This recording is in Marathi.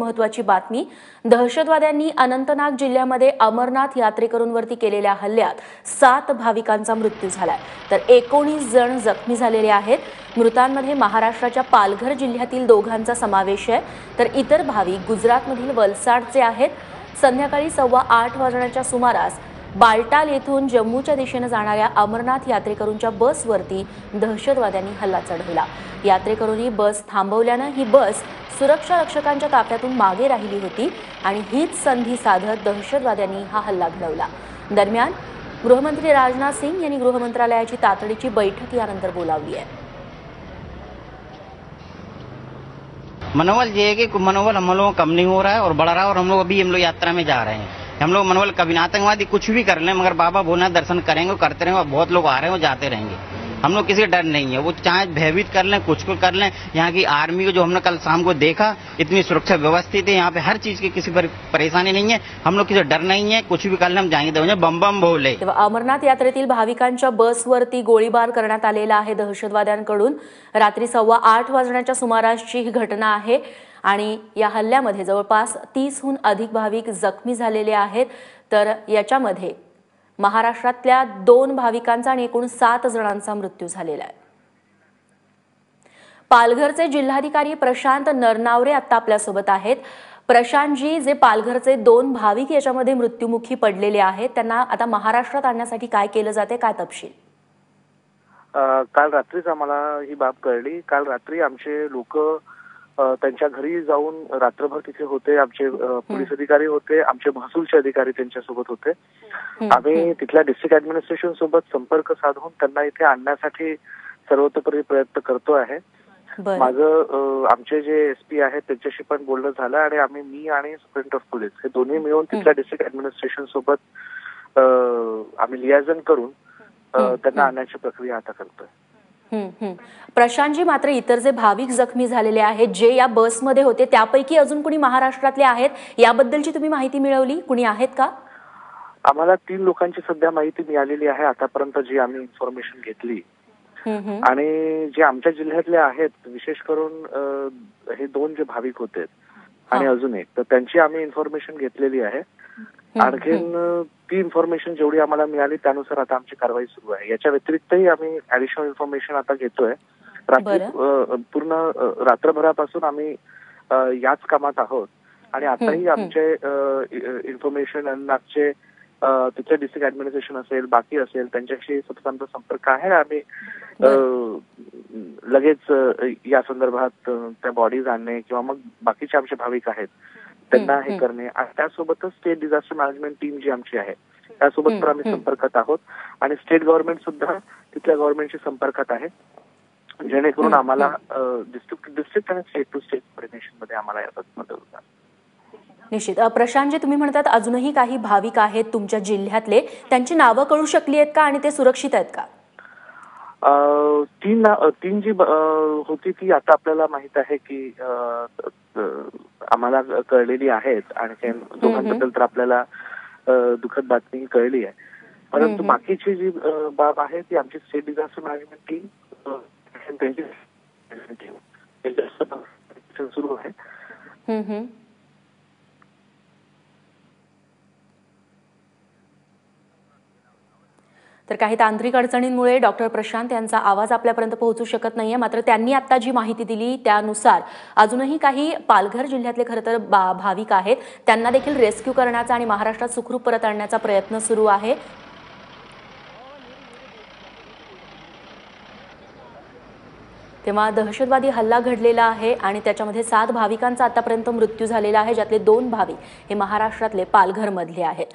महत्त्वाची बातमी। दहशतवाद्यांनी अनंतनाग जिल्ह्यामध्ये अमरनाथ यात्रेकरूंवरती केलेल्या हल्ल्यात 7 भाविकांचा मृत्यू झालाय, तर 19 जण जखमी झालेले आहेत। मृतांमध्ये महाराष्ट्राच्या पालघर जिल्ह्यातील 2घांचा समावेश आहे, तर इतर भाविक गुजरातमधील वलसाडचे आहेत। संध्याकाळी 8:15 वाजण्याच्या सुमारास बालटाल येथून जम्मूच्या दिशेने जाणाऱ्या अमरनाथ यात्रेकरूंच्या बसवरती दहशतवाद्यांनी हल्ला चढवला। यात्रेकरूंनी बस थांबवल्याने ही बस सुरक्षा रक्षकांच्या ताफ्यातून मागे राहिली होती आणि हीच संधी साधत दहशतवाद्यांनी हा हल्ला घडवला। दरम्यान गृहमंत्री राजनाथ सिंह यांनी गृह मंत्रालयाची तातडीची बैठक यानंतर बोलावली आहे। मनोबल ये है कि मनोबल हम लोगों का कम नहीं हो रहा है और बढ़ रहा है, और हम लोग यात्रा में जा रहे हैं। हम लोग मनोबल कभी आतंकवादी कुछ भी कर लें, मगर बाबा भोलेनाथ दर्शन करेंगे, करते रहेंगे, और बहुत लोग आ रहे हैं, वो जाते रहेंगे। हम लोग किसी डर नहीं है, वो चाहे भयभीत कर लें, कुछ को कर लें। यहाँ की आर्मी को जो हमने कल शाम को देखा, इतनी सुरक्षा व्यवस्थित है, यहाँ पे हर चीज की किसी पर परेशानी नहीं है। हम लोग किसी डर नहीं है, कुछ भी कर लें, हम जाएंगे, बम बम भोले। अमरनाथ यात्रेतील भाविकांच्या बसवरती गोळीबार करण्यात आलेला आहे दहशतवाद्यांकडून। रात्री 8:15 वाजण्याच्या सुमारासची ही घटना आहे आणि या हल्ल्यामध्ये जवळपास 30हून अधिक भाविक जखमी झालेले आहेत, तर याच्यामध्ये महाराष्ट्रातल्या 2 भाविकांचा आणि एकूण 7 जणांचा मृत्यू झालेला आहे। पालघरचे जिल्हाधिकारी प्रशांत नरनावरे आता आपल्या सोबत आहेत। प्रशांतजी, जे पालघरचे 2 भाविक याच्यामध्ये मृत्युमुखी पडलेले आहेत, त्यांना आता महाराष्ट्रात आणण्यासाठी काय केलं जाते, काय तपशील? काल रात्रीच आम्हाला ही बाब कळली। काल रात्री आमचे लोक त्यांच्या घरी जाऊन रात्रभर तिथे होते। आमचे पोलीस अधिकारी होते, आमचे महसूलचे अधिकारी त्यांच्यासोबत होते। आम्ही तिथल्या डिस्ट्रिक्ट ऍडमिनिस्ट्रेशन सोबत संपर्क साधून त्यांना इथे आणण्यासाठी सर्वतोपरी प्रयत्न करतो आहे। माझं आमचे जे एसपी आहेत त्यांच्याशी पण बोलणं झालं आणि मी आणि सुप्रिंटेंडेंट ऑफ पोलीस हे दोन्ही मिळून तिथल्या डिस्ट्रिक्ट ऍडमिनिस्ट्रेशन सोबत आम्ही लियाजन करून त्यांना आणण्याची प्रक्रिया आता करतोय। प्रशांतजी, मात्र इतर जे भाविक जखमी झालेले आहेत, जे या बसमध्ये होते, त्यापैकी अजून कुणी महाराष्ट्रातले आहेत, याबद्दलची तुम्ही माहिती मिळवली? कुणी आहेत का? आम्हाला 3 लोकांची सध्या माहिती मिळालेली आहे आतापर्यंत, जी आम्ही इन्फॉर्मेशन घेतली। आणि जे आमच्या जिल्ह्यातले आहेत, विशेष करून हे 2 जे भाविक होते आणि अजून एक, तर त्यांची आम्ही इन्फॉर्मेशन घेतलेली आहे। आणखीन ती इन्फॉर्मेशन जेवढी आम्हाला मिळाली त्यानुसार आता आमची कारवाई सुरू आहे। याच्या व्यतिरिक्तही आम्ही ऍडिशनल इन्फॉर्मेशन आता घेतोय। पूर्ण रात्रभरापासून आम्ही याच कामात आहोत आणि आताही आमचे इन्फॉर्मेशन आणि आमचे तिथे डिस्ट्रिक्ट ऍडमिनिस्ट्रेशन असेल, बाकी असेल, त्यांच्याशी सतत संपर्क आहे। आम्ही लगेच या संदर्भात त्या बॉडीज आणणे किंवा मग बाकीचे आमचे भाविक आहेत त्यांना हे करणे, आणि त्यासोबतच स्टेट डिझास्टर मॅनेजमेंट टीम जी आमची आहे त्यासोबत पण आम्ही संपर्कात आहोत आणि स्टेट गव्हर्नमेंट सुद्धा तिथल्या गव्हर्नमेंटशी संपर्कात आहे, जेणेकरून आम्हाला डिस्ट्रिक्ट आणि स्टेट टू स्टेट कोऑर्डिनेशन मध्ये आम्हाला यात मदत होणार। निश्चित। प्रशांतजी, तुम्ही म्हणतात अजूनही काही भाविक आहेत तुमच्या जिल्ह्यातले, त्यांची नावं कळू शकली आहेत का आणि ते सुरक्षित आहेत का? 3 जी होती ती आता आपल्याला माहित आहे की आम्हाला कळलेली आहेत, आणि 2घांबद्दल तर आपल्याला दुःखद बातमी कळली आहे। परंतु बाकीची जी बाब आहे ती आमची स्टेट डिझास्टर मॅनेजमेंट टीम सुरू आहे। तर काही तांत्रिक अडचणींमुळे डॉक्टर प्रशांत यांचा आवाज आपल्यापर्यंत पोहोचू शकत नाहीये, मात्र त्यांनी आता जी माहिती दिली त्यानुसार अजूनही काही पालघर जिल्ह्यातले खरं तर भाविक आहेत, त्यांना देखील रेस्क्यू करण्याचा आणि महाराष्ट्रात सुखरूप परत आणण्याचा प्रयत्न सुरू आहे। तेव्हा दहशतवादी हल्ला घडलेला आहे आणि त्याच्यामध्ये 7 भाविकांचा आतापर्यंत मृत्यू झालेला आहे, ज्यातले 2 भाविक हे महाराष्ट्रातले पालघर मधले आहेत।